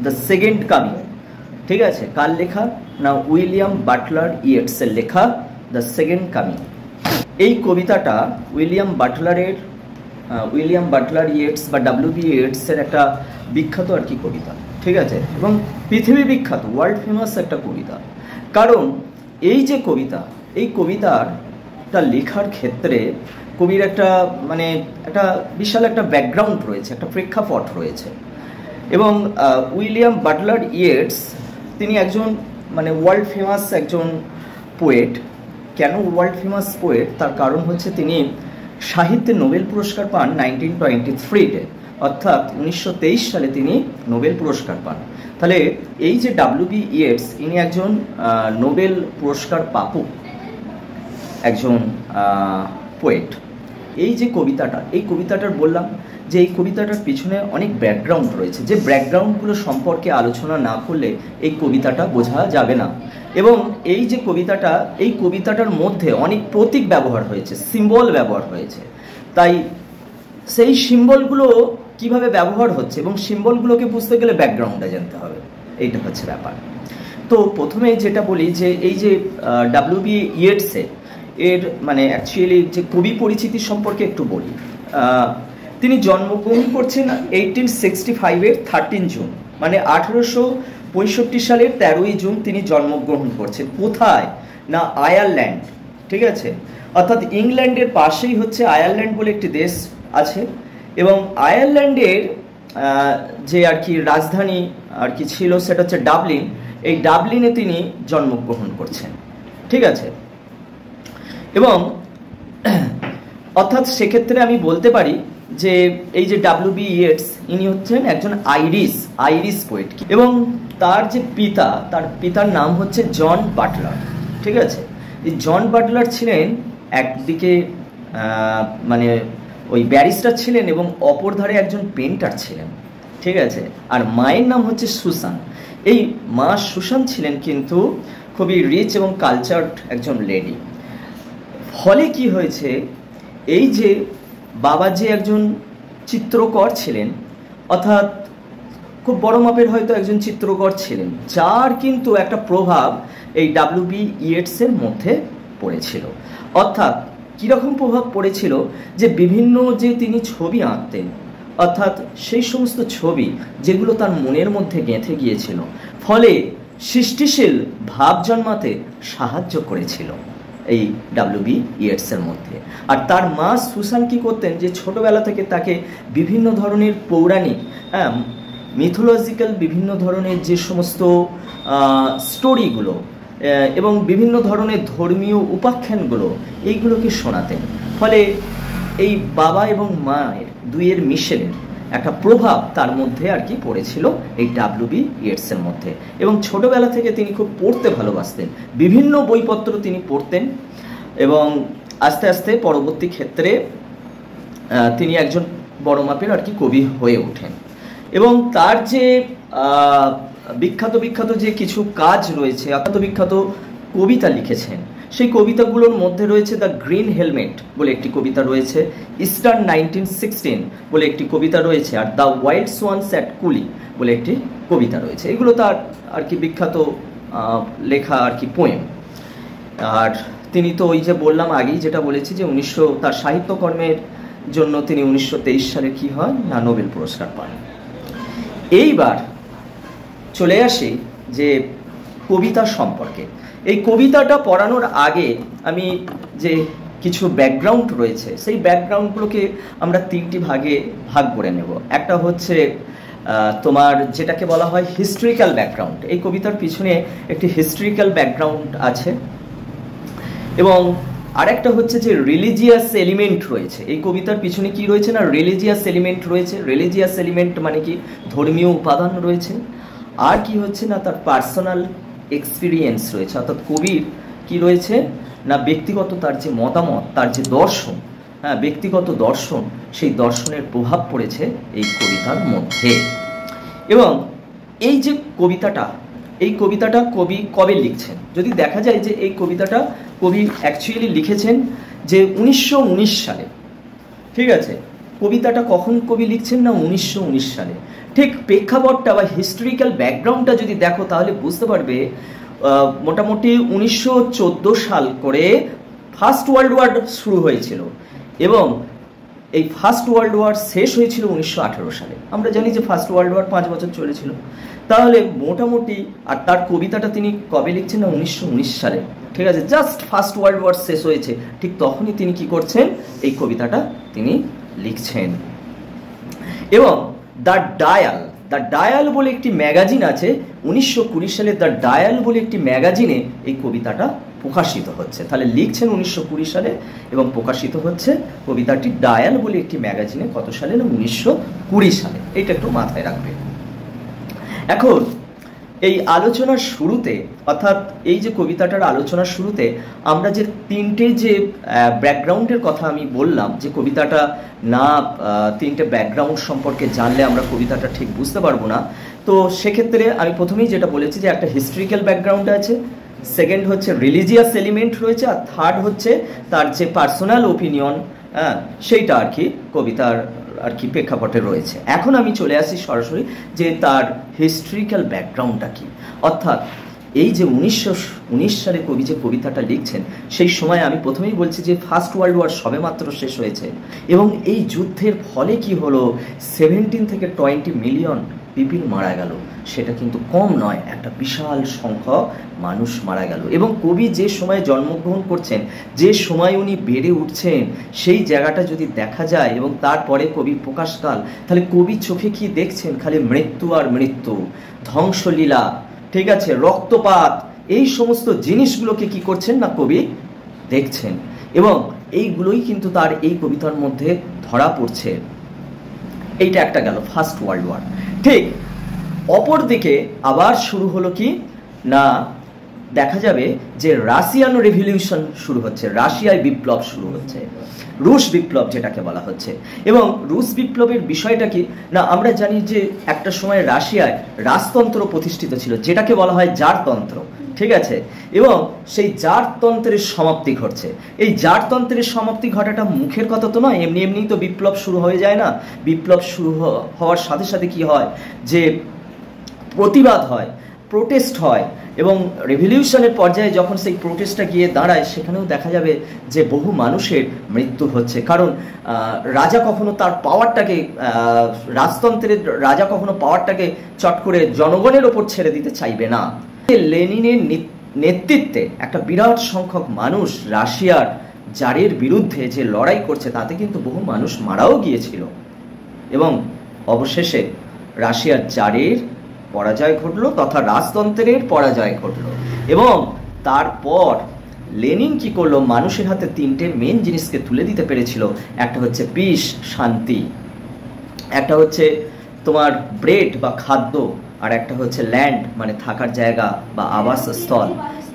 The second coming. ঠিক আছে, কার লেখা? না উইলিয়াম বাটলার ইয়েটসের লেখা দ্য সেকেন্ড কামিং। এই কবিতাটা উইলিয়াম বাটলার ইয়েটস বা ডব্লিউ.বি. ইয়েটসের একটা বিখ্যাত আর কি কবিতা। ঠিক আছে, এবং পৃথিবী বিখ্যাত, ওয়ার্ল্ড ফেমাস একটা কবিতা। কারণ এই যে কবিতা, এই কবিতাটা লেখার ক্ষেত্রে কবির একটা একটা বিশাল একটা ব্যাকগ্রাউন্ড রয়েছে, একটা প্রেক্ষাপট রয়েছে। এবং উইলিয়াম বাটলার ইয়েটস তিনি একজন ওয়ার্ল্ড ফেমাস একজন পোয়েট। কেন ওয়ার্ল্ড ফেমাস পোয়েট? তার কারণ হচ্ছে তিনি সাহিত্যে নোবেল পুরস্কার পান 1923-তে, অর্থাৎ 1923 সালে তিনি নোবেল পুরস্কার পান। তাহলে এই যে ডব্লিউ.বি. ইয়েটস, ইনি একজন নোবেল পুরস্কার প্রাপক একজন পোয়েট। এই যে কবিতাটা, এই কবিতাটার বললাম যে এই কবিতাটার পিছনে অনেক ব্যাকগ্রাউন্ড রয়েছে, যে ব্যাকগ্রাউন্ডগুলো সম্পর্কে আলোচনা না করলে এই কবিতাটা বোঝা যাবে না। এবং এই যে কবিতাটা, এই কবিতাটার মধ্যে অনেক প্রতীক ব্যবহার হয়েছে, সিম্বল ব্যবহার হয়েছে। তাই সেই সিম্বলগুলো কিভাবে ব্যবহার হচ্ছে এবং সিম্বলগুলোকে বুঝতে গেলে ব্যাকগ্রাউন্ডটা জানতে হবে, এইটা হচ্ছে ব্যাপার। তো প্রথমে যেটা বলি যে এই যে ডব্লিউ.বি. ইয়েটসের এর অ্যাকচুয়ালি যে কবি পরিচিতি সম্পর্কে একটু বলি। তিনি জন্মগ্রহণ করছেন 1865-এর 13 জুন, 1865 সালের 13ই জুন তিনি জন্মগ্রহণ করছেন। কোথায়? না আয়ারল্যান্ড। ঠিক আছে, অর্থাৎ ইংল্যান্ডের পাশেই হচ্ছে আয়ারল্যান্ড বলে একটি দেশ আছে। এবং আয়ারল্যান্ডের যে আর কি রাজধানী আর কি ছিল সেটা হচ্ছে ডাবলিন। এই ডাবলিনে তিনি জন্মগ্রহণ করছেন। ঠিক আছে, এবং অর্থাৎ সেক্ষেত্রে আমি বলতে পারি যে এই যে ডব্লিউ.বি. ইয়েটস ইনি হচ্ছেন একজন আইরিশ পোয়েট। এবং তার যে পিতা, তার পিতার নাম হচ্ছে জন বাটলার। ঠিক আছে, এই জন বাটলার ছিলেন একদিকে ওই ব্যারিস্টার ছিলেন এবং অপর ধারে একজন পেন্টার ছিলেন। ঠিক আছে, আর মায়ের নাম হচ্ছে সুসান। এই মা সুসান ছিলেন কিন্তু খুবই রিচ এবং কালচার্ড একজন লেডি। ফলে কি হয়েছে, এই যে বাবা যে একজন চিত্রকর ছিলেন, অর্থাৎ খুব বড় মাপের হয়তো একজন চিত্রকর ছিলেন, যার কিন্তু একটা প্রভাব এই ডব্লিউ.বি. ইয়েটসের মধ্যে পড়েছিল। অর্থাৎ কীরকম প্রভাব পড়েছিল, যে বিভিন্ন যে তিনি ছবি আঁকতেন, অর্থাৎ সেই সমস্ত ছবি যেগুলো তার মনের মধ্যে গেঁথে গিয়েছিল, ফলে সৃষ্টিশীল ভাব জন্মাতে সাহায্য করেছিল এই ডব্লিউ.বি. ইয়েটসের মধ্যে। আর তার মা সুসান কি করতেন, যে ছোটবেলা থেকে তাকে বিভিন্ন ধরনের পৌরাণিক মিথোলজিক্যাল বিভিন্ন ধরনের যে সমস্ত স্টোরিগুলো এবং বিভিন্ন ধরনের ধর্মীয় উপাখ্যানগুলো এইগুলোকে শোনাতেন। ফলে এই বাবা এবং মায়ের দুইয়ের মিশেলের একটা প্রভাব তার মধ্যে আর কি পড়েছিল এই ডব্লিউ.বি. ইয়েটসের মধ্যে। এবং ছোটবেলা থেকে তিনি খুব পড়তে ভালোবাসতেন, বিভিন্ন বইপত্র তিনি পড়তেন। এবং আস্তে আস্তে পরবর্তী ক্ষেত্রে তিনি একজন বড় মাপের আর কি কবি হয়ে ওঠেন। এবং তার যে বিখ্যাত যে কিছু কাজ রয়েছে, বিখ্যাত কবিতা লিখেছেন, সেই কবিতাগুলোর মধ্যে রয়েছে দ্য গ্রিন হেলমেট বলে একটি কবিতা রয়েছে, ইস্টার্ন 1916 বলে একটি কবিতা রয়েছে, আর দ্য হোয়াইট সোয়ানস অ্যাট কুলি বলে একটি কবিতা রয়েছে। এগুলো তার আর কি বিখ্যাত লেখা আর কি পোয়েম। আর তিনি তো ওই যে বললাম আগেই যেটা বলেছি যে তার সাহিত্যকর্মের জন্য তিনি 1923 সালে কি হয় না নোবেল পুরস্কার পান। এইবার চলে আসি যে কবিতা সম্পর্কে। এই কবিতাটা পড়ানোর আগে আমি যে কিছু ব্যাকগ্রাউন্ড রয়েছে, সেই ব্যাকগ্রাউন্ডগুলোকে আমরা তিনটি ভাগে ভাগ করে নেব। একটা হচ্ছে তোমার যেটাকে বলা হয় হিস্ট্রিক্যাল ব্যাকগ্রাউন্ড। এই কবিতার পিছনে একটি হিস্ট্রিক্যাল ব্যাকগ্রাউন্ড আছে। এবং আরেকটা হচ্ছে যে রিলিজিয়াস এলিমেন্ট রয়েছে। এই কবিতার পিছনে কি রয়েছে না রিলিজিয়াস এলিমেন্ট রয়েছে। রিলিজিয়াস এলিমেন্ট মানে কি, ধর্মীয় উপাদান রয়েছে। আর কি হচ্ছে না তার পার্সোনাল এক্সপিরিয়েন্স রয়েছে, অর্থাৎ কবির কি রয়েছে না ব্যক্তিগত তার যে মতামত, তার যে দর্শন, ব্যক্তিগত দর্শন, সেই দর্শনের প্রভাব পড়েছে এই কবিতার মধ্যে। এবং এই যে কবিতাটা, এই কবিতাটা কবি কবে লিখছেন, যদি দেখা যায় যে এই কবিতাটা কবি অ্যাকচুয়ালি লিখেছেন যে 1919 সালে। ঠিক আছে, কবিতাটা কখন কবি লিখছেন না 1919 সালে। ঠিক প্রেক্ষাপটটা বা হিস্টোরিক্যাল ব্যাকগ্রাউন্ডটা যদি দেখো তাহলে বুঝতে পারবে মোটামুটি 1914 সাল করে ফার্স্ট ওয়ার্ল্ড ওয়ার শুরু হয়েছিল এবং এই ফার্স্ট ওয়ার্ল্ড ওয়ার শেষ হয়েছিল 1918 সালে। আমরা জানি যে ফার্স্ট ওয়ার্ল্ড ওয়ার 5 বছর চলেছিল। তাহলে মোটামুটি, আর তার কবিতাটা তিনি কবে লিখছেন না 1919 সালে, ঠিক আছে, জাস্ট ফার্স্ট ওয়ার্ল্ড ওয়ার শেষ হয়েছে, ঠিক তখনই তিনি কি করছেন, এই কবিতাটা তিনি লিখছেন। এবং দ্য ডায়াল বলে একটি ম্যাগাজিন আছে, 1920 সালে দ্য ডায়াল বলে একটি ম্যাগাজিনে এই কবিতাটা প্রকাশিত হচ্ছে। তাহলে লিখছেন 1920 সালে এবং প্রকাশিত হচ্ছে কবিতাটি ডায়াল বলে একটি ম্যাগাজিনে কত সালে না 1920 সালে। এইটা একটু মাথায় রাখবে। এখন এই আলোচনার শুরুতে, অর্থাৎ এই যে কবিতাটার আলোচনার শুরুতে আমরা যে তিনটে যে ব্যাকগ্রাউন্ডের কথা আমি বললাম, যে কবিতাটা না তিনটে ব্যাকগ্রাউন্ড সম্পর্কে জানলে আমরা কবিতাটা ঠিক বুঝতে পারবো না। তো সেক্ষেত্রে আমি প্রথমেই যেটা বলেছি যে একটা হিস্ট্রিক্যাল ব্যাকগ্রাউন্ড আছে, সেকেন্ড হচ্ছে রিলিজিয়াস এলিমেন্ট রয়েছে, আর থার্ড হচ্ছে তার যে পার্সোনাল ওপিনিয়ন, সেইটা আর কি কবিতার আর কি প্রেক্ষাপটে রয়েছে। এখন আমি চলে আসি সরাসরি যে তার হিস্ট্রিক্যাল ব্যাকগ্রাউন্ডটা কি। অর্থাৎ এই যে 1919 সালে কবি যে কবিতাটা লিখছেন, সেই সময় আমি প্রথমেই বলছি যে ফার্স্ট ওয়ার্ল্ড ওয়ার সবে মাত্র শেষ হয়েছে এবং এই যুদ্ধের ফলে কি হলো, 17 থেকে 20 মিলিয়ন পিপিল মারা গেল। সেটা কিন্তু কম নয়, একটা বিশাল সংখ্যক মানুষ মারা গেল। এবং কবি যে সময় জন্মগ্রহণ করছেন, যে সময় উনি বেড়ে উঠছেন, সেই জায়গাটা যদি দেখা যায় এবং তারপরে কবির প্রকাশকাল, তাহলে কবির চোখে কি দেখছেন, খালি মৃত্যু আর মৃত্যু, ধ্বংসলীলা, ঠিক আছে, রক্তপাত, এই সমস্ত জিনিসগুলোকে কি করছেন না কবি দেখছেন। এবং এইগুলোই কিন্তু তার এই কবিতার মধ্যে ধরা পড়ছে। এইটা একটা গেল ফার্স্ট ওয়ার্ল্ড ওয়ার। ঠিক অপরদিকে আবার শুরু হলো কি না, দেখা যাবে যে রাশিয়ান রেভলিউশন শুরু হচ্ছে, রাশিয়ায় বিপ্লব শুরু হচ্ছে, রুশ বিপ্লব যেটাকে বলা হচ্ছে। এবং রুশ বিপ্লবের বিষয়টা কি না, আমরা জানি যে একটা সময় রাশিয়ায় রাজতন্ত্র প্রতিষ্ঠিত ছিল, যেটাকে বলা হয় জারতন্ত্র, ঠিক আছে। এবং সেই জারতন্ত্রের সমাপ্তি ঘটছে। এই জারতন্ত্রের সমাপ্তি ঘটাটা মুখের কথা তো নয়, এমনি এমনি তো বিপ্লব শুরু হয়ে যায় না। বিপ্লব শুরু হওয়ার সাথে সাথে কি হয়, যে প্রতিবাদ হয়, প্রোটেস্ট হয়, এবং রেভলিউশনের পর্যায়ে যখন সেই প্রোটেস্টটা গিয়ে দাঁড়ায়, সেখানেও দেখা যাবে যে বহু মানুষের মৃত্যু হচ্ছে। কারণ রাজা কখনো তার পাওয়ারটাকে, রাজতন্ত্রের রাজা কখনো পাওয়ারটাকে চট করে জনগণের ওপর ছেড়ে দিতে চাইবে না। লেনিনের নেতৃত্বে একটা বিরাট সংখ্যক মানুষ রাশিয়ার জারের বিরুদ্ধে যে লড়াই করছে, তাতে কিন্তু বহু মানুষ মারাও গিয়েছিল। এবং অবশেষে রাশিয়ার জারের পরাজয় ঘটলো, তথা রাজতন্ত্রের পরাজয় ঘটলো। এবং তারপর লেনিন কি করলো, মানুষের হাতে তিনটে মেন জিনিসকে তুলে দিতে পেরেছিল। একটা হচ্ছে পিস, শান্তি, একটা হচ্ছে তোমার ব্রেড বা খাদ্য, আর একটা হচ্ছে ল্যান্ড মানে থাকার জায়গা বা আবাসস্থল,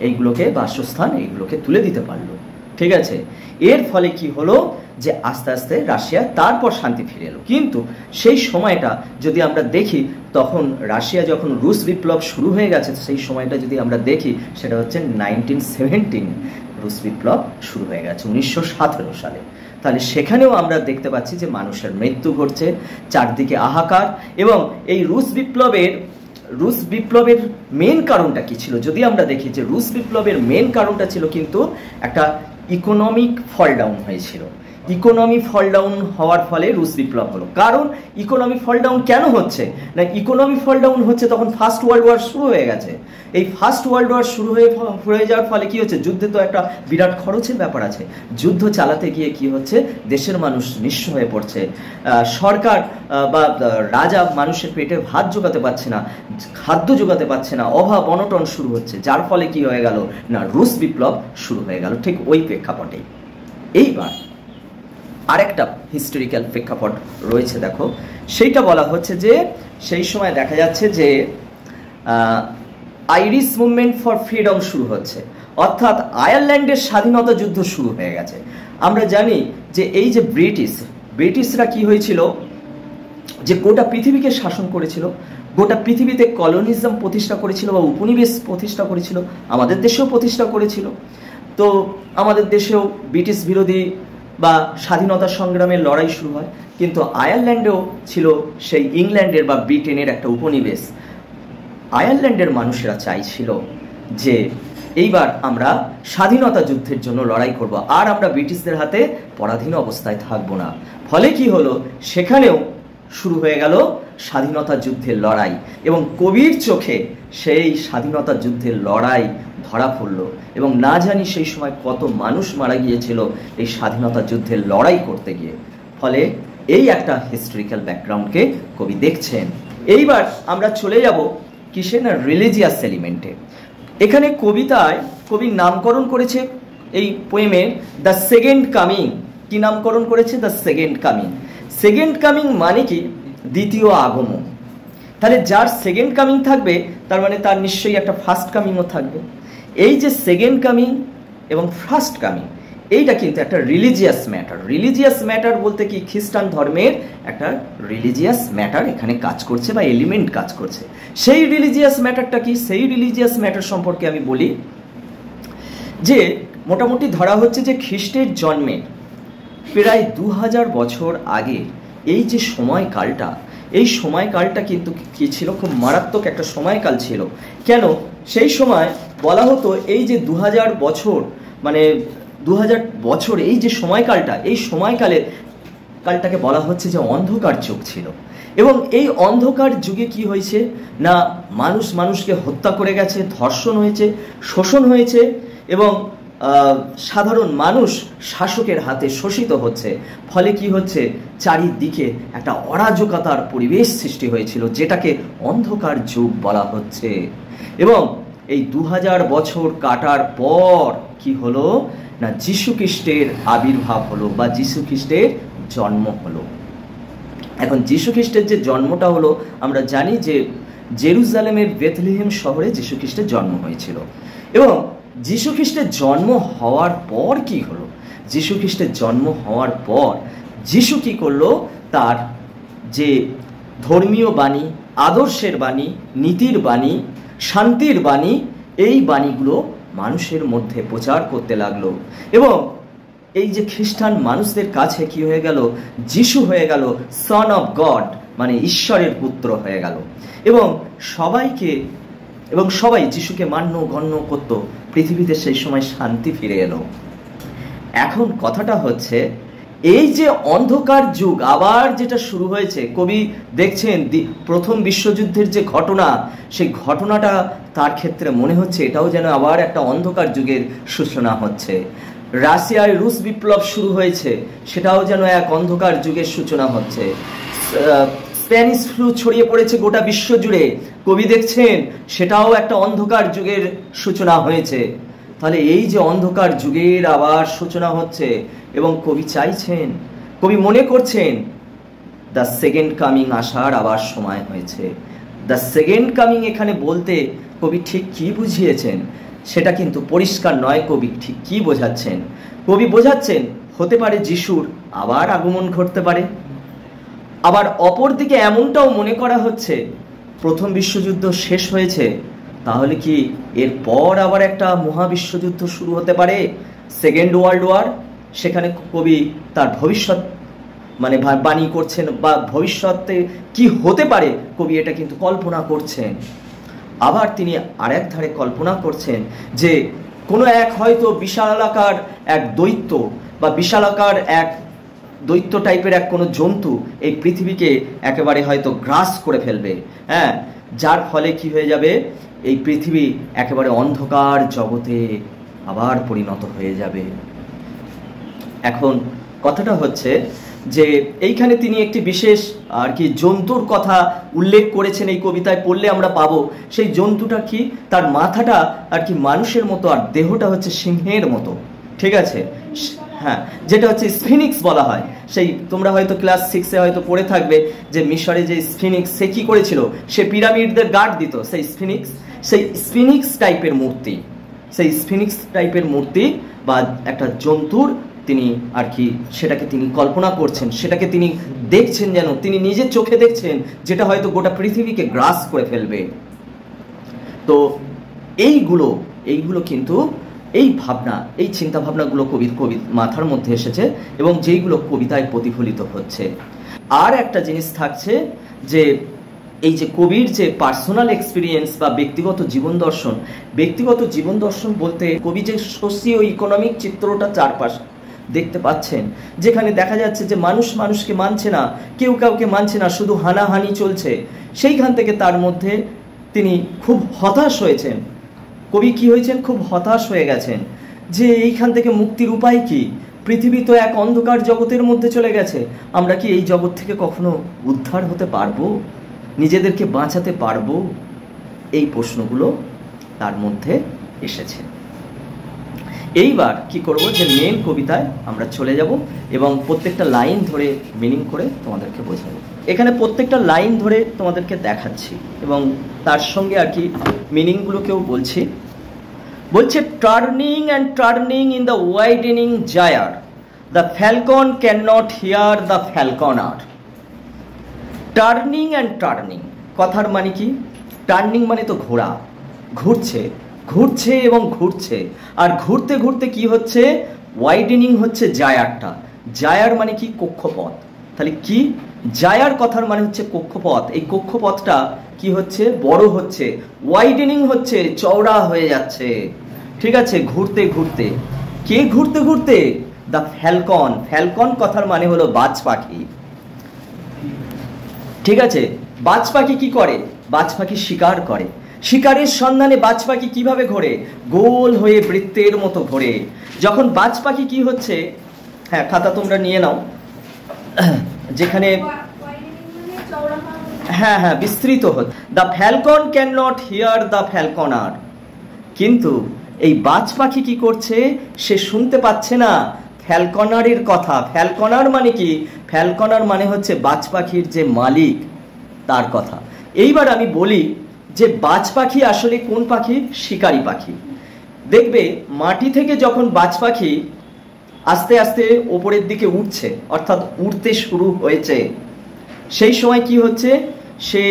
এইগুলোকে বাসস্থান, এইগুলোকে তুলে দিতে পারলো, ঠিক আছে। এর ফলে কি হলো, যে আস্তে আস্তে রাশিয়া তারপর শান্তি ফিরে এলো। কিন্তু সেই সময়টা যদি আমরা দেখি, তখন রাশিয়া যখন রুশ বিপ্লব শুরু হয়ে গেছে, সেই সময়টা যদি আমরা দেখি, সেটা হচ্ছে 1917 রুশ বিপ্লব শুরু হয়ে গেছে 1917 সালে। তাহলে সেখানেও আমরা দেখতে পাচ্ছি যে মানুষের মৃত্যু ঘটছে, চারদিকে হাহাকার। এবং এই রুশ বিপ্লবের মেন কারণটা কি ছিল, যদি আমরা দেখি যে রুশ বিপ্লবের মেন কারণটা ছিল কিন্তু একটা ইকোনমিক ফল ডাউন হয়েছিল। ইকোনমি ফল ডাউন হওয়ার ফলে রুশ বিপ্লব হলো। কারণ ইকোনমি ফল ডাউন কেন হচ্ছে না, ইকোনমি ফল ডাউন হচ্ছে তখন ফার্স্ট ওয়ার্ল্ড ওয়ার শুরু হয়ে গেছে। এই ফার্স্ট ওয়ার্ল্ড ওয়ার শুরু হয়ে যাওয়ার ফলে কি হচ্ছে, যুদ্ধে তো একটা বিরাট খরচের ব্যাপার আছে। যুদ্ধ চালাতে গিয়ে কি হচ্ছে, দেশের মানুষ নিঃস্ব হয়ে পড়ছে, সরকার বা রাজা মানুষের পেটে ভাত জোগাতে পারছে না, খাদ্য জোগাতে পারছে না, অভাব অনটন শুরু হচ্ছে, যার ফলে কি হয়ে গেল না, রুশ বিপ্লব শুরু হয়ে গেল ঠিক ওই প্রেক্ষাপটে। এইবার আরেকটা হিস্টোরিক্যাল প্রেক্ষাপট রয়েছে, দেখো সেইটা বলা হচ্ছে যে সেই সময় দেখা যাচ্ছে যে আইরিশ মুভমেন্ট ফর ফ্রিডম শুরু হচ্ছে, অর্থাৎ আয়ারল্যান্ডের স্বাধীনতা যুদ্ধ শুরু হয়ে গেছে। আমরা জানি যে এই যে ব্রিটিশরা কি হয়েছিল, যে গোটা পৃথিবীকে শাসন করেছিল, গোটা পৃথিবীতে কলোনিজম প্রতিষ্ঠা করেছিল বা উপনিবেশ প্রতিষ্ঠা করেছিল, আমাদের দেশেও প্রতিষ্ঠা করেছিল। তো আমাদের দেশেও ব্রিটিশ বিরোধী বা স্বাধীনতা সংগ্রামের লড়াই শুরু হয়, কিন্তু আয়ারল্যান্ডেও ছিল সেই ইংল্যান্ডের বা ব্রিটেনের একটা উপনিবেশ। আয়ারল্যান্ডের মানুষেরা চাইছিল যে এইবার আমরা স্বাধীনতা যুদ্ধের জন্য লড়াই করব, আর আমরা ব্রিটিশদের হাতে পরাধীন অবস্থায় থাকবো না। ফলে কি হলো, সেখানেও শুরু হয়ে গেল স্বাধীনতা যুদ্ধের লড়াই, এবং কবির চোখে সেই স্বাধীনতা যুদ্ধের লড়াই ধরা পড়ল, এবং না জানি সেই সময় কত মানুষ মারা গিয়েছিল এই স্বাধীনতা যুদ্ধের লড়াই করতে গিয়ে। ফলে এই একটা হিস্টোরিক্যাল ব্যাকগ্রাউন্ডকে কবি দেখছেন। এইবার আমরা চলে যাব কিসে না, রিলিজিয়াস এলিমেন্টে। এখানে কবিতায় কবির নামকরণ করেছে এই পোয়েমের দ্য সেকেন্ড কামিং। কি নামকরণ করেছে? The second coming. Second coming মানে কি? দ্বিতীয় আগমন। তাহলে যার সেকেন্ড কামিং থাকবে তার মানে তার নিশ্চয়ই একটা ফার্স্ট কামিংও থাকবে। এই যে সেকেন্ড কামিং এবং ফার্স্ট কামিং, এইটা কিন্তু একটা রিলিজিয়াস ম্যাটার। রিলিজিয়াস ম্যাটার বলতে কি, খ্রিস্টান ধর্মের একটা রিলিজিয়াস ম্যাটার এখানে কাজ করছে বা এলিমেন্ট কাজ করছে। সেই রিলিজিয়াস ম্যাটারটা কি? সেই রিলিজিয়াস ম্যাটার সম্পর্কে আমি বলি যে মোটামুটি ধরা হচ্ছে যে খ্রিস্টের জন্মের প্রায় 2000 বছর আগে এই যে সময়কালটা, এই সময়কালটা কিন্তু কি ছিল? খুব মারাত্মক একটা সময়কাল ছিল। কেন? সেই সময় বলা হতো এই যে 2000 বছর, মানে 2000 বছর এই যে সময়কালটা, এই কালটাকে বলা হচ্ছে যে অন্ধকার যুগ ছিল। এবং এই অন্ধকার যুগে কি হয়েছে না, মানুষ মানুষকে হত্যা করে গেছে, ধর্ষণ হয়েছে, শোষণ হয়েছে, এবং সাধারণ মানুষ শাসকের হাতে শোষিত হচ্ছে। ফলে কি হচ্ছে, চারিদিকে একটা অরাজকতার পরিবেশ সৃষ্টি হয়েছিল, যেটাকে অন্ধকার যুগ বলা হচ্ছে। এবং এই 2000 বছর কাটার পর কি হলো না, যীশু খ্রিস্টের আবির্ভাব হলো বা যীশু খ্রিস্টের জন্ম হলো। এখন যীশু খ্রিস্টের যে জন্মটা হলো, আমরা জানি যে জেরুজালেমের বেথলেহেম শহরে যীশু খ্রিস্টের জন্ম হয়েছিল। এবং যীশু খ্রিস্টের জন্ম হওয়ার পর কি হলো, যীশু খ্রিস্টের জন্ম হওয়ার পর যীশু কি করলো, তার যে ধর্মীয় বাণী, আদর্শের বাণী, নীতির বাণী, শান্তির বাণী, এই বাণীগুলো মানুষের মধ্যে প্রচার করতে লাগলো। এবং এই যে খ্রিস্টান মানুষদের কাছে কি হয়ে গেল, যিশু হয়ে গেল সন অফ গড, মানে ঈশ্বরের পুত্র হয়ে গেল। এবং সবাই যিশুকে মান্য গণ্য করত। পৃথিবীতে সেই সময় শান্তি ফিরে এলো। এখন কথাটা হচ্ছে, এই যে অন্ধকার যুগ আবার যেটা শুরু হয়েছে, কবি দেখছেন প্রথম বিশ্বযুদ্ধের যে ঘটনা, সেই ঘটনাটা তার ক্ষেত্রে মনে হচ্ছে এটাও যেন আবার একটা অন্ধকার যুগের সূচনা হচ্ছে। রাশিয়ায় রুশ বিপ্লব শুরু হয়েছে, সেটাও যেন এক অন্ধকার যুগের সূচনা হচ্ছে। স্প্যানিশ ফ্লু ছড়িয়ে পড়েছে গোটা বিশ্ব জুড়ে, কবি দেখছেন সেটাও একটা অন্ধকার যুগের সূচনা হয়েছে। তাহলে এই যে অন্ধকার যুগের আবার সূচনা হচ্ছে, এবং কবি চাইছেন, কবি মনে করছেন দ্য সেকেন্ড কামিং আসার আবার সময় হয়েছে। দ্য সেকেন্ড কামিং এখানে বলতে কবি ঠিক কি বুঝিয়েছেন সেটা কিন্তু পরিষ্কার নয়। কবি ঠিক কি বোঝাচ্ছেন? কবি বোঝাচ্ছেন হতে পারে যিশুর আবার আগমন ঘটতে পারে। আবার অপরদিকে এমনটাও মনে করা হচ্ছে প্রথম বিশ্বযুদ্ধ শেষ হয়েছে, তাহলে কি এরপর আবার একটা মহাবিশ্বযুদ্ধ শুরু হতে পারে, সেকেন্ড ওয়ার্ল্ড ওয়ার। সেখানে কবি তার ভবিষ্যৎ মানে বাণী করছেন, বা ভবিষ্যতে কি হতে পারে কবি এটা কিন্তু কল্পনা করছেন। আবার তিনি আরেক ধারে কল্পনা করছেন যে কোনো এক হয়তো বিশালাকার এক দৈত্য বা বিশালাকার এক দৈত্য টাইপের এক কোনো জন্তু এই পৃথিবীকে একেবারে হয়তো গ্রাস করে ফেলবে, হ্যাঁ, যার ফলে কি হয়ে যাবে, এই পৃথিবী একেবারে অন্ধকার জগতে আবার পরিণত হয়ে যাবে। এখন কথাটা হচ্ছে যে এইখানে তিনি একটি বিশেষ আর কি জন্তুর কথা উল্লেখ করেছেন এই কবিতায়, পড়লে আমরা পাবো সেই জন্তুটা কি, তার মাথাটা আর কি মানুষের মতো আর দেহটা হচ্ছে সিংহের মতো, ঠিক আছে, হ্যাঁ, যেটা হচ্ছে স্ফিনিক্স বলা হয়। সেই তোমরা হয়তো ক্লাস 6-এ হয়তো পড়ে থাকবে যে মিশরে যে স্ফিনিক্স, সে কি করেছিল, সে পিরামিডদের গার্ড দিত। সেই স্ফিনিক্স টাইপের মূর্তি, সেই স্ফিনিক্স টাইপের মূর্তি বা একটা জন্তুর তিনি আর কি সেটাকে তিনি কল্পনা করছেন, সেটাকে তিনি দেখছেন, যেন তিনি নিজের চোখে দেখছেন, যেটা হয়তো গোটা পৃথিবীকে গ্রাস করে ফেলবে। তো এইগুলো কিন্তু এই ভাবনা, এই চিন্তা ভাবনাগুলো কবির মাথার মধ্যে এসেছে এবং যেইগুলো কবিতায় প্রতিফলিত হচ্ছে। আর একটা জিনিস থাকছে যে এই যে কবির যে পার্সোনাল এক্সপিরিয়েন্স বা ব্যক্তিগত জীবন দর্শন বলতে কবি যে সোশিও ইকোনমিক চিত্রটা চারপাশ দেখতে পাচ্ছেন, যেখানে দেখা যাচ্ছে যে মানুষ মানুষকে মানছে না, কেউ কাউকে মানছে না, শুধু হানাহানি চলছে। সেইখান থেকে তার মধ্যে তিনি খুব হতাশ হয়েছেন। কবি কি হয়েছেন? খুব হতাশ হয়ে গেছেন যে এইখান থেকে মুক্তির উপায় কি? পৃথিবী তো এক অন্ধকার জগতের মধ্যে চলে গেছে, আমরা কি এই জগৎ থেকে কখনো উদ্ধার হতে পারবো? নিজেদেরকে বাঁচাতে পারবো? এই প্রশ্নগুলো তার মধ্যে এসেছে। এইবার কি করব যে মেন কবিতায় আমরা চলে যাব এবং প্রত্যেকটা লাইন ধরে মিনিং করে তোমাদেরকে বোঝাবো। এখানে প্রত্যেকটা লাইন ধরে তোমাদেরকে দেখাচ্ছি এবং তার সঙ্গে আর কি মিনিংগুলোকেও বলছি। বলছে, turning and turning in the widening gyre, the falcon cannot hear the falconer. Turning and turning কথার মানে কি? টার্নিং মানে তো ঘোরা, ঘুরছে ঘুরছে এবং ঘুরছে, আর ঘুরতে ঘুরতে কি হচ্ছে? ওয়াইডেনিং হচ্ছে জায়ারটা। জায়ার মানে কি? কক্ষপথ। তাহলে কি? জায়ার কথার মানে হচ্ছে কক্ষপথ। এই কক্ষপথটা কি হচ্ছে? বড় হচ্ছে, ওয়াইডেনিং হচ্ছে, চওড়া হয়ে যাচ্ছে। ঠিক আছে, ঘুরতে ঘুরতে। কে ঘুরতে ঘুরতে? The Falcon. ফ্যালকন কথার মানে হলো বাজ পাখি। ঠিক আছে, বাজ পাখি কি করে? বাজ পাখি শিকার করে। শিকারের সন্ধানে বাজ পাখি কিভাবে ঘোরে? গোল হয়ে বৃত্তের মতো ঘোরে। যখন বাজ পাখি কি হচ্ছে, হ্যাঁ খাতা তোমরা নিয়ে নাও, যেখানে হ্যাঁ হ্যাঁ বিস্তৃত হচ্ছে। The falcon cannot hear the ফ্যালকনার। কিন্তু এই বাজ পাখি কি করছে? সে শুনতে পাচ্ছে না ফ্যালকনারের কথা। ফ্যালকনার মানে কি? ফ্যালকনার মানে হচ্ছে বাজ পাখির যে মালিক, তার কথা। এইবার আমি বলি যে বাজ পাখি আসলে কোন পাখি? শিকারী পাখি। দেখবে মাটি থেকে যখন বাজ পাখি আস্তে আস্তে ওপরের দিকে উঠছে, অর্থাৎ উঠতে শুরু হয়েছে, সেই সময় কি হচ্ছে? সে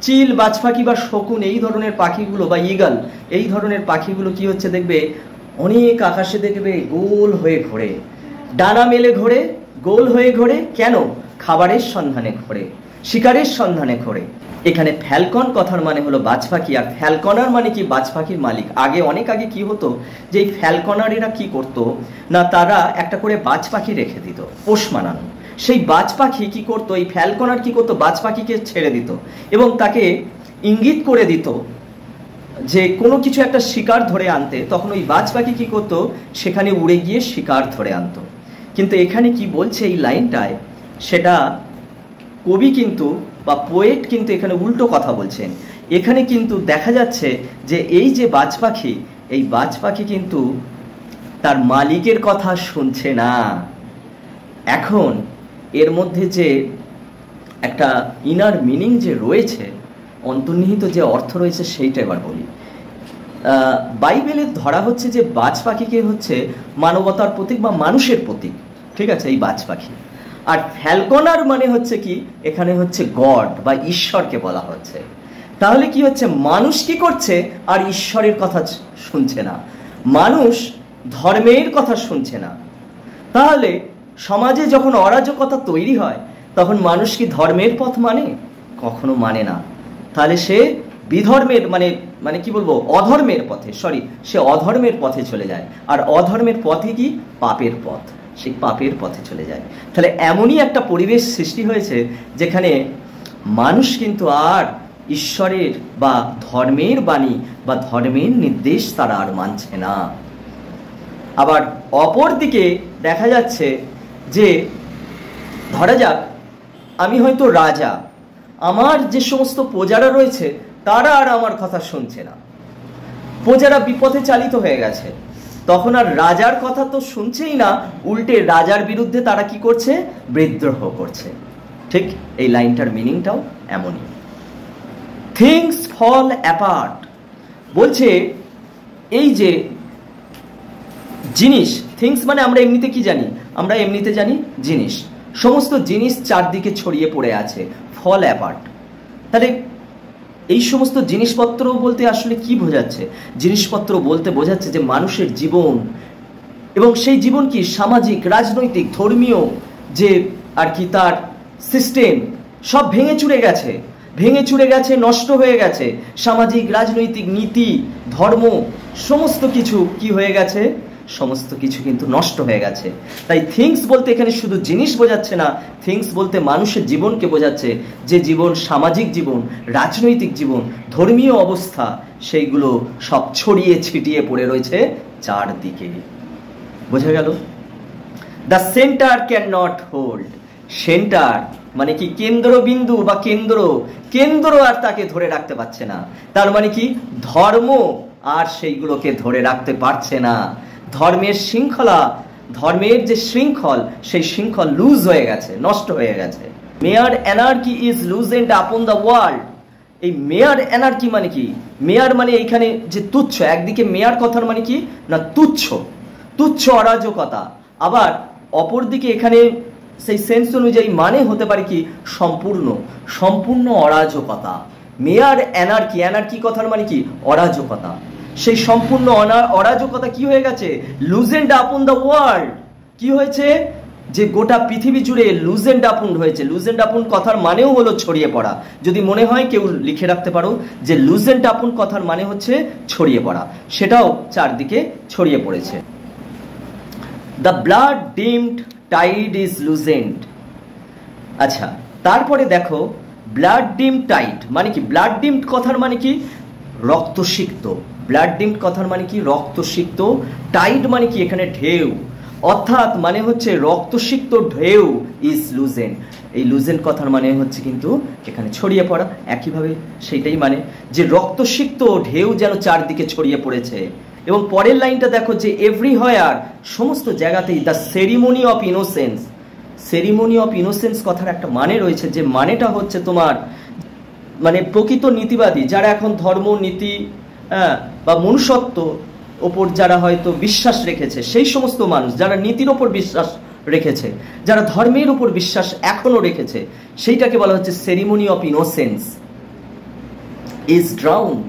চিল বাজ পাখি বা শকুন এই ধরনের পাখিগুলো বা ঈগল এই ধরনের পাখিগুলো কি হচ্ছে? দেখবে অনেক আকাশে দেখবে গোল হয়ে ঘোরে, ডানা মেলে ঘোরে, গোল হয়ে ঘোরে। কেন? খাবারের সন্ধানে ঘোরে, শিকারের সন্ধানে ঘোরে। এখানে ফ্যালকন কথার মানে হলো বাজ পাখি, আর ফ্যালকনার মানে কি? বাজ পাখির মালিক। আগে অনেক আগে কি হতো যে এই ফ্যালকনারেরা কি করতো না, তারা একটা করে বাজ পাখি রেখে দিত পোষ মানানো। সেই বাজ পাখি কি করতো? এই ফ্যালকনার কি করতো? বাজ পাখিকে ছেড়ে দিত এবং তাকে ইঙ্গিত করে দিত যে কোনো কিছু একটা শিকার ধরে আনতে। তখন ওই বাজ পাখি কি করতো? সেখানে উড়ে গিয়ে শিকার ধরে আনতো। কিন্তু এখানে কি বলছে এই লাইনটায়, সেটা কবি কিন্তু বা পোয়েট কিন্তু এখানে উল্টো কথা বলছেন। এখানে কিন্তু দেখা যাচ্ছে যে এই যে বাজ পাখি, এই বাজ পাখি কিন্তু তার মালিকের কথা শুনছে না। এখন এর মধ্যে যে একটা ইনার মিনিং যে রয়েছে, অন্তর্নিহিত যে অর্থ রয়েছে, সেইটা এবার বলি। বাইবেলে ধরা হচ্ছে যে বাজ পাখিকে হচ্ছে মানবতার প্রতীক বা মানুষের প্রতীক। ঠিক আছে, এই বাজ পাখি। আর ফ্যালকনার মানে হচ্ছে কি? এখানে হচ্ছে গড বা ঈশ্বরকে বলা হচ্ছে। তাহলে কি হচ্ছে? মানুষ কি করছে? আর ঈশ্বরের কথা শুনছে না, মানুষ ধর্মের কথা শুনছে না। তাহলে সমাজে যখন অরাজকতা তৈরি হয়, তখন মানুষ কি ধর্মের পথ মানে? কখনো মানে না। তাহলে সে বিধর্মের মানে মানে কি বলবো, অধর্মের পথে, সে অধর্মের পথে চলে যায়। আর অধর্মের পথে কি? পাপের পথ। সেই পাপের পথে চলে যায়। তাহলে এমনই একটা পরিবেশ সৃষ্টি হয়েছে যেখানে মানুষ কিন্তু আর ঈশ্বরের বা ধর্মের বাণী বা ধর্মের নির্দেশ তারা আর মানছে না। আবার অপর দিকে দেখা যাচ্ছে যে ধরা যাক আমি হয়তো রাজা, আমার যে সমস্ত প্রজারা রয়েছে তারা আর আমার কথা শুনছে না, প্রজারা বিপথে চালিত হয়ে গেছে। তখন আর রাজার কথা তো শুনছেই না, উল্টে রাজার বিরুদ্ধে তারা কি করছে? বিদ্রোহ করছে। ঠিক এই লাইনটার মিনিংটাও এমনই। থিংস ফল অ্যাপার্ট বলছে এই যে জিনিস, থিংস মানে আমরা এমনিতে কি জানি? আমরা এমনিতে জানি জিনিস। সমস্ত জিনিস চারদিকে ছড়িয়ে পড়ে আছে, ফল অ্যাপার্ট। তাহলে এই সমস্ত জিনিসপত্র বলতে আসলে কি বোঝাচ্ছে? জিনিসপত্র বলতে বোঝাচ্ছে যে মানুষের জীবন, এবং সেই জীবন কি সামাজিক, রাজনৈতিক, ধর্মীয় যে আর কি তার সিস্টেম সব ভেঙে চুরে গেছে, নষ্ট হয়ে গেছে। সামাজিক, রাজনৈতিক, নীতি, ধর্ম সমস্ত কিছু কি হয়ে গেছে? সমস্ত কিছু কিন্তু নষ্ট হয়ে গেছে। তাই থিংস বলতে এখানে শুধু জিনিস বোঝাচ্ছে না, থিংস বলতে মানুষের জীবনকে বোঝাচ্ছে, যে জীবন, সামাজিক জীবন, রাজনৈতিক জীবন, ধর্মীয় অবস্থা, সেইগুলো সব ছড়িয়ে ছিটিয়ে পড়ে রয়েছে চারদিকে। বোঝা গেল? The centre can not hold. Centre মানে কি কেন্দ্রবিন্দু বা কেন্দ্র আর তাকে ধরে রাখতে পারছে না। তার মানে কি ধর্ম আর সেইগুলোকে ধরে রাখতে পারছে না। ধর্মের শৃঙ্খলা, ধর্মের যে শৃঙ্খল, সেই শৃঙ্খল লুজ হয়ে গেছে, নষ্ট হয়ে গেছে। মেয়ার anarchy is লুজেন্ড upon the world. এই মেয়ার অ্যানার্কি মানে কি? মেয়ার মানে এইখানে যে তুচ্ছ, একদিকে মেয়ার কথার মানে কি না তুচ্ছ অরাজকতা, আবার অপরদিকে এখানে সেই সেন্স অনুযায়ী মানে হতে পারে কি সম্পূর্ণ অরাজকতা। মেয়ার অ্যানার্কি কথার মানে কি অরাজকতা। সেই সম্পূর্ণ অরাজকতা কি হয়ে গেছে? লুজেন্ড আপন দ্য ওয়ার্ল্ড। কি হয়েছে? যে গোটা পৃথিবী জুড়ে লুজেন্ড আপন হয়েছে। লুজেন্ড আপন কথার মানেও হলো ছড়িয়ে পড়া। যদি মনে হয় কেউ লিখে রাখতে পারো যে লুজেন্ড আপন কথার মানে হচ্ছে ছড়িয়ে পড়া, সেটাও চারদিকে ছড়িয়ে পড়েছে। The blood dimmed tide is loosed. আচ্ছা, তারপরে দেখো ব্লাড ডিমড টাইড মানে কি? ব্লাড ডিমড কথার মানে কি রক্তসিক্ত। ব্লাড ডিমড কথার মানে কি রক্তসিক্ত। টাইড মানে কি এখানে ঢেউ, অর্থাৎ মানে হচ্ছে রক্তসিক্ত ঢেউ ইজ লুজেন্ড। এই লুজেন্ড কথার মানে হচ্ছে কিন্তু এখানে ছড়িয়ে পড়া। একইভাবে সেইটাই মানে যে রক্তসিক্ত ঢেউ যেন চারদিকে ছড়িয়ে পড়েছে। এবং পরের লাইনটা দেখো যে এভরিহোয়ার, সমস্ত জায়গাতেই the ceremony of innocence. Ceremony of innocence কথার একটা মানে রয়েছে, যে মানেটা হচ্ছে তোমার মানে প্রকৃত নীতিবাদী, যারা এখন ধর্ম, নীতি বা মনুষ্যত্ব ওপর যারা হয়তো বিশ্বাস রেখেছে, সেই সমস্ত মানুষ যারা নীতির ওপর বিশ্বাস রেখেছে, যারা ধর্মের উপর বিশ্বাস এখনো রেখেছে, সেইটাকে বলা হচ্ছে ceremony of innocence is drowned.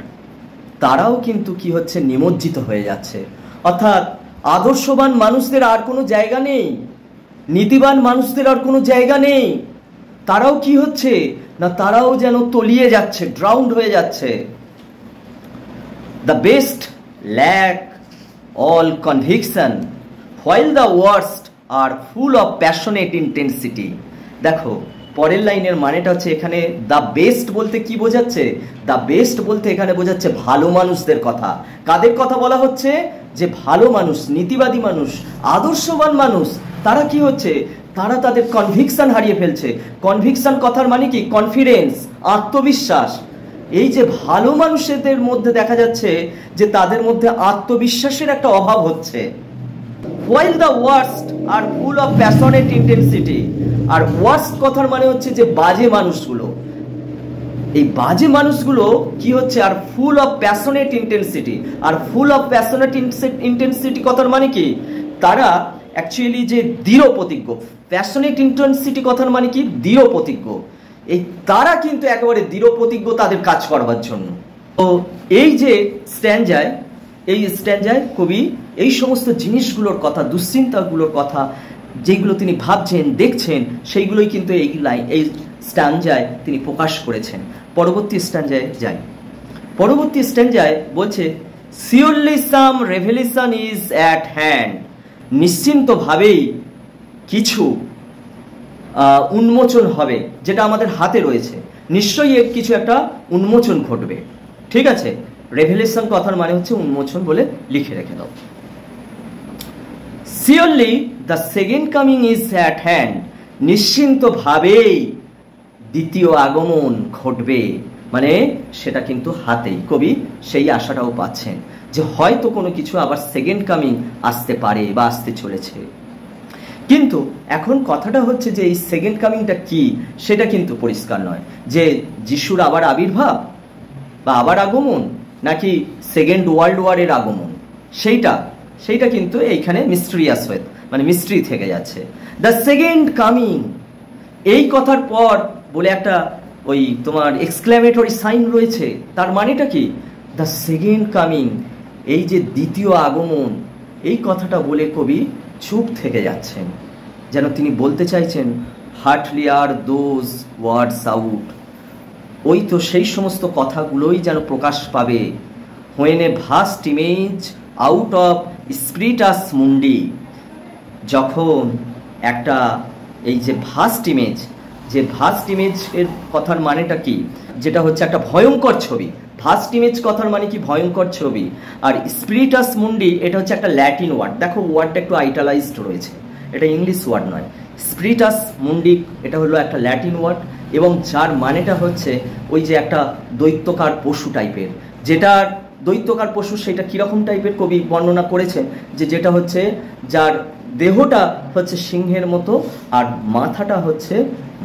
তারাও কিন্তু কি হচ্ছে? নিমজ্জিত হয়ে যাচ্ছে। অর্থাৎ আদর্শবান মানুষদের আর কোনো জায়গা নেই, নীতিবান মানুষদের আর কোনো জায়গা নেই। তারাও কি হচ্ছে না, তারাও যেন তলিয়ে যাচ্ছে, ড্রাউন্ড হয়ে যাচ্ছে। The best lack all conviction while the worst are full of passionate intensity. দেখো পরের লাইনের মানেটা হচ্ছে এখানে দ্য বেস্ট বলতে কি বোঝাচ্ছে? দ্য বেস্ট বলতে এখানে বোঝাচ্ছে ভালো মানুষদের কথা। কাদের কথা বলা হচ্ছে? যে ভালো মানুষ, নীতিবাদী মানুষ, আদর্শবান মানুষ, তারা কি হচ্ছে? তারা তাদের কনভিকশন হারিয়ে ফেলছে। কনভিকশন কথার মানে কি কনফিডেন্স, আত্মবিশ্বাস। এই যে ভালো মানুষদের মধ্যে দেখা যাচ্ছে যে তাদের মধ্যে আত্মবিশ্বাসের একটা অভাব হচ্ছে। while the worst are full of passionate intensity। আর ওয়ার্স্ট কথার মানে হচ্ছে যে বাজে মানুষগুলো, এই বাজে মানুষগুলো কি হচ্ছে? আর ফুল অফ প্যাশনেট ইন্টেন্সিটি। আর ফুল অফ প্যাশনেট ইন্টেন্সিটি কথার মানে কি? তারা অ্যাকচুয়ালি যে দৃঢ় প্রতিজ্ঞ। প্যাশনেট ইন্টেন্সিটি কথার মানে কি? দৃঢ় প্রতিজ্ঞ। এই তারা কিন্তু একেবারে দৃঢ় প্রতিজ্ঞ তাদের কাজ করবার জন্য। তো এই যে স্ট্যাঞ্জায়, এই স্ট্যাঞ্জায় কবি এই সমস্ত জিনিসগুলোর কথা, দুশ্চিন্তাগুলোর কথা, যেগুলো তিনি ভাবছেন, দেখছেন, সেইগুলোই কিন্তু এই স্ট্যাঞ্জায় তিনি প্রকাশ করেছেন। পরবর্তী স্ট্যাঞ্জায় যাই। পরবর্তী স্ট্যাঞ্জায় বলছে surely some revelation is at hand. নিশ্চিন্তভাবেই কিছু উন্মোচন হবে, যেটা আমাদের হাতে রয়েছে। নিশ্চয়ই এর কিছু একটা উন্মোচন ঘটবে। ঠিক আছে, রেভেলেশন কথার মানে হচ্ছে উন্মোচন বলে লিখে রেখে দাও। Surely the second coming is at hand. নিশ্চিন্তভাবেই দ্বিতীয় আগমন ঘটবে, মানে সেটা কিন্তু হাতেই। কবি সেই আশাটাও পাচ্ছেন যে হয়তো কোনো কিছু আবার সেকেন্ড কামিং আসতে পারে বা আসতে চলেছে। কিন্তু এখন কথাটা হচ্ছে যে এই সেকেন্ড কামিংটা কি, সেটা কিন্তু পরিষ্কার নয়। যে যিশুর আবার আবির্ভাব বা আবার আগমন, নাকি সেকেন্ড ওয়ার্ল্ড ওয়ারের আগমন, সেইটা কিন্তু এইখানে মিস্ট্রিয়াস হয়ে, মানে মিস্ট্রি থেকে যাচ্ছে। দ্য সেকেন্ড কামিং, এই কথার পর বলে একটা ওই তোমার এক্সক্লেমেটরি সাইন রয়েছে, তার মানেটা কি? দ্য সেকেন্ড কামিং, এই যে দ্বিতীয় আগমন, এই কথাটা বলে কবি চুপ থেকে যাচ্ছেন, যেন তিনি বলতে চাইছেন hardly are those words out, ওই তো সেই সমস্ত কথাগুলোই যেন প্রকাশ পাবে। When a vast image out of Spiritus Mundi, যখন একটা এই যে ভাস্ট ইমেজ, যে ভাস্ট ইমেজ এর কথার মানেটা কি? যেটা হচ্ছে একটা ভয়ঙ্কর ছবি। ভাস্ট ইমেজ কথার মানে কি? ভয়ঙ্কর ছবি। আর স্পিরিটাস মুন্ডি এটা হচ্ছে একটা ল্যাটিন ওয়ার্ড, দেখো ওয়ার্ডটা একটু আইটালাইজড রয়েছে, এটা ইংলিশ ওয়ার্ড নয়। স্পিরিটাস মুন্ডি এটা হলো একটা ল্যাটিন ওয়ার্ড, এবং যার মানেটা হচ্ছে ওই যে একটা দৈত্যকার পশু টাইপের। যেটার দৈত্যকার পশু সেটা কীরকম টাইপের কবি বর্ণনা করেছেন, যে যেটা হচ্ছে যার দেহটা হচ্ছে সিংহের মতো আর মাথাটা হচ্ছে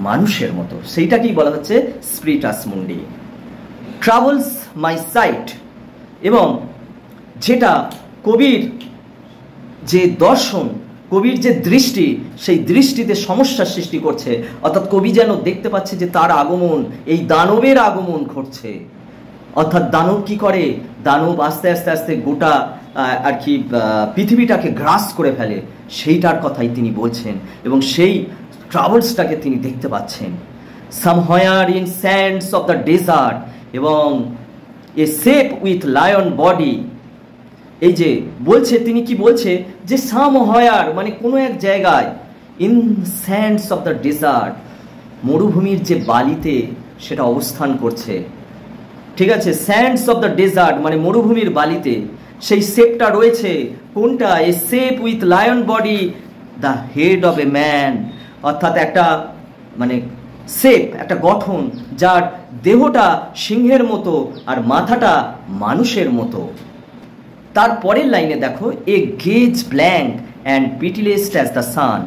মানুষের মতো, সেইটাকেই বলা হচ্ছে স্পিরিটাস মুন্ডি। ট্রাভেলস মাই সাইট, এবং যেটা কবির যে দর্শন, কবির যে দৃষ্টি, সেই দৃষ্টিতে সমস্যার সৃষ্টি করছে। অর্থাৎ কবি যেন দেখতে পাচ্ছে যে তার আগমন, এই দানবের আগমন ঘটছে। অর্থাৎ দানব কি করে? দানব আস্তে আস্তে আস্তে গোটা আর কি পৃথিবীটাকে গ্রাস করে ফেলে, সেইটার কথাই তিনি বলছেন, এবং সেই ট্রাভেলসটাকে তিনি দেখতে পাচ্ছেন। Somewhere in sands of the desert, এবং a shape with lion body, এই যে বলছে, তিনি কি বলছে যে সামহোয়ার মানে কোনো এক জায়গায়, in sands of the desert, মরুভূমির যে বালিতে সেটা অবস্থান করছে, ঠিক আছে? স্যান্ডস অফ দ্য ডেজার্ট মানে মরুভূমির বালিতে সেই শেপটা রয়েছে। কোনটা? A shape with lion body the head of a man, অর্থাৎ একটা মানে শেপ, একটা গঠন যার দেহটা সিংহের মতো আর মাথাটা মানুষের মতো। তারপরের লাইনে দেখো, a gaze blank and pitiless as the sun.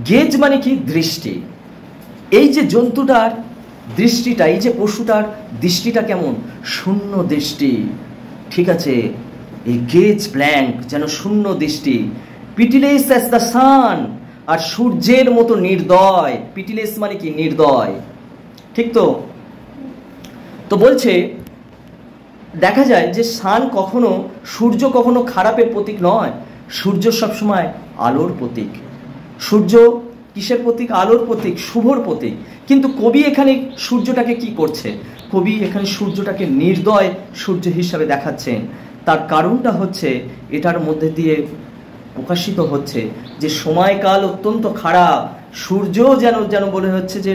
Gaze মানে কি? দৃষ্টি। এই যে জন্তুটার দৃষ্টিটা, এই যে পশুটার দৃষ্টিটা কেমন? শূন্য দৃষ্টি, ঠিক আছে? এই গেজ ব্ল্যাঙ্ক, যেন শূন্য দৃষ্টি। পিটিলেস অ্যাজ দ্য সান, আর সূর্যের মতো নির্দয়। পিটিলেস মানে কি? নির্দয়, ঠিক তো? তো বলছে দেখা যায় যে সান কখনো, সূর্য কখনো খারাপের প্রতীক নয়, সূর্য সবসময় আলোর প্রতীক। সূর্য কিসের প্রতীক? আলোর প্রতীক, শুভর প্রতীক। কিন্তু কবি এখানে সূর্যটাকে কি করছে? কবি এখানে সূর্যটাকে নির্দয় সূর্য হিসাবে দেখাচ্ছেন। তার কারণটা হচ্ছে এটার মধ্যে দিয়ে প্রকাশিত হচ্ছে যে সময়কাল অত্যন্ত খারাপ, সূর্য যেন যেন বলে হচ্ছে যে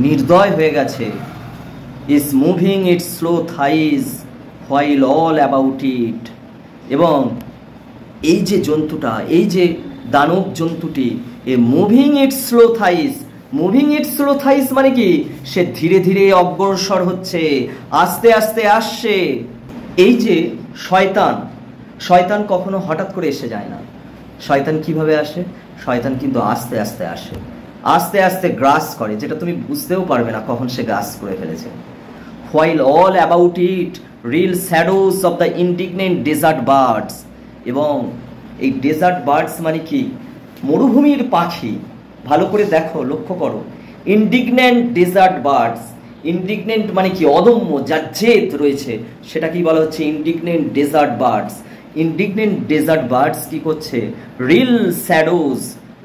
নির্দয় হয়ে গেছে। Is moving its slow thighs while all about it, এবং এই যে জন্তুটা, এই যে দানব জন্তুটি, a moving its slow thighs, moving its slow thighs মানে কি? সে ধীরে ধীরে অগ্রসর হচ্ছে, আস্তে আস্তে আসছে। এই যে শয়তান, শয়তান কখনো হঠাৎ করে এসে যায় না। শয়তান কিভাবে আসে? শয়তান কিন্তু আস্তে আস্তে আসে, আস্তে আস্তে গ্রাস করে, যেটা তুমি বুঝতেও পারবে না কখন সে গ্রাস করে ফেলেছে। While all about it reel shadows of the indignant desert birds, এবং এই ডেজার্ট বার্ডস মানে কি? মরুভূমির পাখি। ভালো করে দেখো, লক্ষ্য করো, ইন্ডিগনেন্ট ডেজার্ট বার্ডস। ইন্ডিগনেন্ট মানে কি? অদম্য, যার জেদ রয়েছে, সেটা কি বলা হচ্ছে? ইন্ডিগনেন্ট ডেজার্ট বার্ডস। ইন্ডিগনেন্ট ডেজার্ট বার্ডস কি করছে? রিল শ্যাডোজ,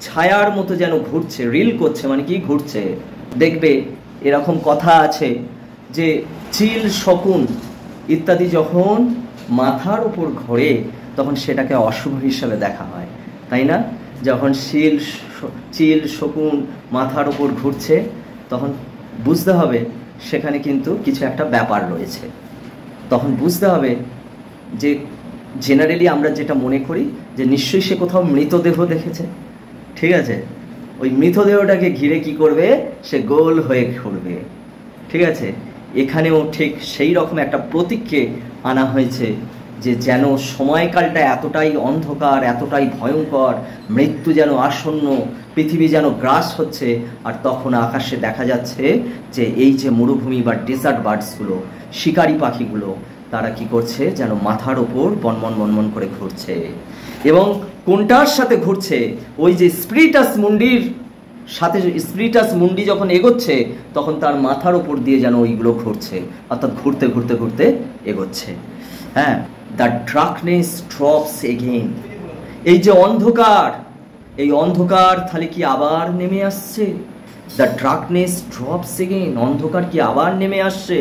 ছায়ার মতো যেন ঘুরছে। রিল করছে মানে কি? ঘুরছে। দেখবে এরকম কথা আছে যে চিল, শকুন ইত্যাদি যখন মাথার উপর ঘোরে তখন সেটাকে অশুভ হিসাবে দেখা হয়, তাই না? যখন চিল, শকুন মাথার উপর ঘুরছে তখন বুঝতে হবে সেখানে কিন্তু কিছু একটা ব্যাপার রয়েছে। তখন বুঝতে হবে যে জেনারেলি আমরা যেটা মনে করি যে নিশ্চয়ই সে কোথাও মৃতদেহ দেখেছে, ঠিক আছে? ওই মৃতদেহটাকে ঘিরে কি করবে? সে গোল হয়ে ঘুরবে, ঠিক আছে? এখানেও ঠিক সেই রকম একটা প্রতীককে আনা হয়েছে যে যেন সময়কালটা এতটাই অন্ধকার, এতটাই ভয়ঙ্কর, মৃত্যু যেন আসন্ন, পৃথিবী যেন গ্রাস হচ্ছে, আর তখন আকাশে দেখা যাচ্ছে যে এই যে মরুভূমি বা ডেজার্ট বার্ডসগুলো, শিকারী পাখিগুলো, তারা কি করছে? যেন মাথার ওপর বনমন বনমন করে ঘুরছে। এবং কোনটার সাথে ঘুরছে? ওই যে স্পিরিটাস মুন্ডির সাথে স্পিরিটাস মুন্ডি যখন এগোচ্ছে তখন তার মাথার উপর দিয়ে যেন ওইগুলো ঘুরছে, অর্থাৎ ঘুরতে ঘুরতে ঘুরতে এগোচ্ছে। হ্যাঁ, দ্য ডার্কনেস ড্রপস এগেইন। এই যে অন্ধকার, এই অন্ধকার তাহলে কি আবার নেমে আসছে? দ্য ডার্কনেস ড্রপস এগেইন, অন্ধকার কি আবার নেমে আসছে?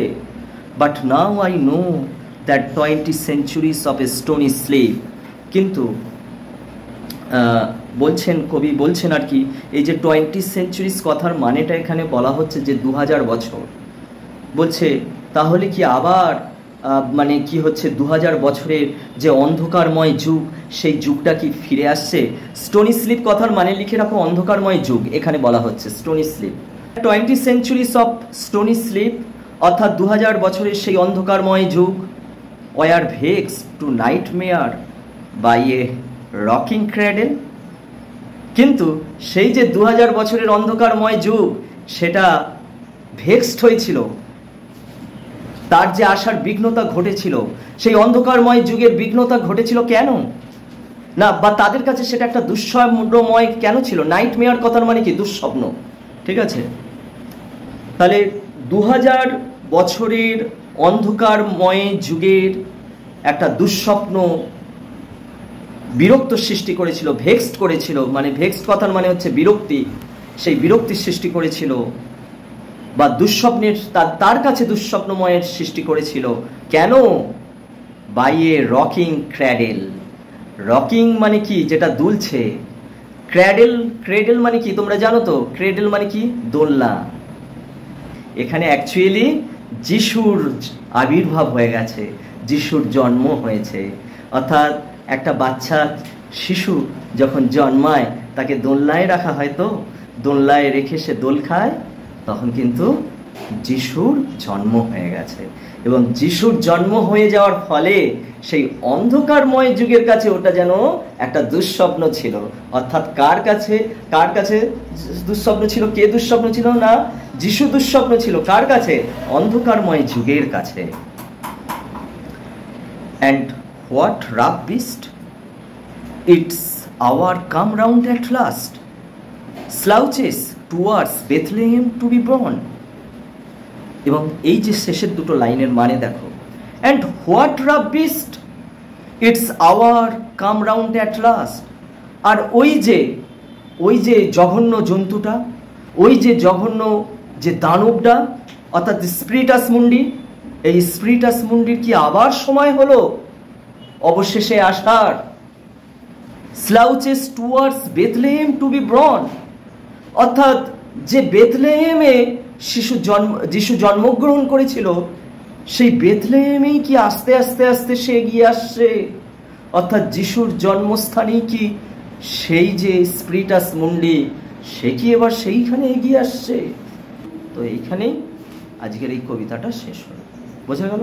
But now I know that 20 centuries of a stony sleep। কিন্তু বলছেন, কবি বলছেন আর কি, এই যে 20 centuries কথার মানেটা এখানে বলা হচ্ছে যে 2000 বছর। বলছে তাহলে কি আবার মানে কি হচ্ছে, 2000 বছরের যে অন্ধকারময় যুগ, সেই যুগটা কি ফিরে আসছে? স্টোনি স্লিপ কথার মানে লিখে রাখো অন্ধকারময় যুগ, এখানে বলা হচ্ছে stony slip. 20 centuries of stony sleep, অর্থাৎ 2000 বছরের সেই অন্ধকারময় যুগ, were vexed to nightmare by a rocking cradle। কিন্তু সেই যে 2000 বছরের অন্ধকারময় যুগ, সেটা ভেক্সড হয়েছিল, তার যে আসার বিঘ্নতা ঘটেছিল, সেই অন্ধকারময় যুগের বিঘ্নতা ঘটেছিল কেন না, বা তাদের কাছে সেটা একটা দুঃস্বপ্নময় কেন ছিল? নাইটমেয়ার কথার মানে কি? দুঃস্বপ্ন। ঠিক আছে, তাহলে 2000 বছরের অন্ধকারময় যুগের একটা দুঃস্বপ্ন বিরক্ত সৃষ্টি করেছিল, ভেক্সড করেছিল। মানে ভেক্সড কথার মানে হচ্ছে বিরক্তি, সেই বিরক্তির সৃষ্টি করেছিল, বা দুঃস্বপ্নের, তার কাছে দুঃস্বপ্নময়ের সৃষ্টি করেছিল। কেন? By a rocking cradle. Rocking মানে কি? যেটা দুলছে। ক্র্যাডেল, ক্রেডেল মানে কি তোমরা জানো তো? ক্রেডেল মানে কি? দোলনা। এখানে অ্যাকচুয়ালি যিশুর আবির্ভাব হয়ে গেছে, যিশুর জন্ম হয়েছে। অর্থাৎ একটা বাচ্চা শিশু যখন জন্মায় তাকে দোলনায় রাখা হয়, তো দোলনায় রেখে সে দোল খায়, তখন কিন্তু যিশুর জন্ম হয়ে গেছে। এবং যিশুর জন্ম হয়ে যাওয়ার ফলে সেই অন্ধকারময় যুগের কাছে ওটা যেন একটা দুঃস্বপ্ন ছিল। অর্থাৎ কার কাছে দুঃস্বপ্ন ছিল? কে দুঃস্বপ্ন ছিল? না, যিশু দুঃস্বপ্ন ছিল। কার কাছে? অন্ধকারময় যুগের কাছে। And what rough beast? It's our come round at last, slouches towards Bethlehem to be born। এবং এই যে শেষের দুটো লাইনের মানে দেখো, and what rough beast? It's our come round at last। আর ওই যে জঘন্য জন্তুটা, ওই যে জঘন্য যে দানবটা, অর্থাৎ স্পিরিটাস মুন্ডি, এই স্পিরিটাস মুন্ডির কি আবার সময় হলো অবশেষে আসার? স্লাউচেস টুয়ার্ডস বেথলেহেম টু বি ব্রন, অর্থাৎ যে বেথলেহেমে যিশু জন্মগ্রহণ করেছিল, সেই বেথলেহেমেই কি আস্তে আস্তে আস্তে সে এগিয়ে আসছে? অর্থাৎ যিশুর জন্মস্থানেই কি সেই যে স্পিরিটাস মুন্ডি, সে কি এবার সেইখানে এগিয়ে আসছে? তো এইখানেই আজকের এই কবিতাটা শেষ হলো। বোঝা গেল?